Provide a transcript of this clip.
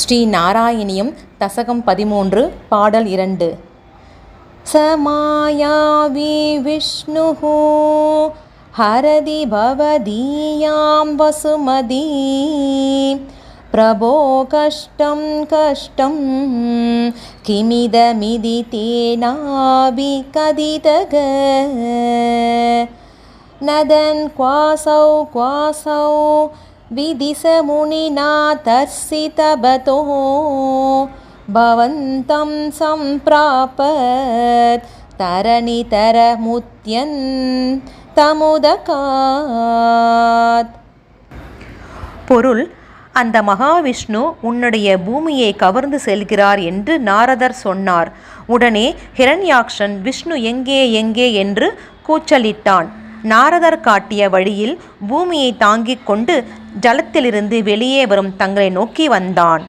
ஸ்ரீ நாராயணியம் தசகம் 13 பாடல் 2. சமாயாவி விஷ்ணுஹ ஹரதி பவதீயாம் வசுமதி பிரபோ கஷ்டம் கஷ்டம் கிமிதமிதி தேனாபி கதிதக நதன் க்வாசௌ க்வாசௌ விதிச முனினா தர்சிதபதோ பவந்தம் சம்பிராபத் தரணிதர முத்யன் தமுதகாத். பொருள்: அந்த மகாவிஷ்ணு உன்னுடைய பூமியை கவர்ந்து செல்கிறார் என்று நாரதர் சொன்னார். உடனே ஹிரண்யாக்ஷன் விஷ்ணு எங்கே எங்கே என்று கூச்சலிட்டான். நாரதர் காட்டிய வழியில் பூமியை தாங்கிக் கொண்டு ஜலத்திலிருந்து வெளியே வரும் தங்களை நோக்கி வந்தான்.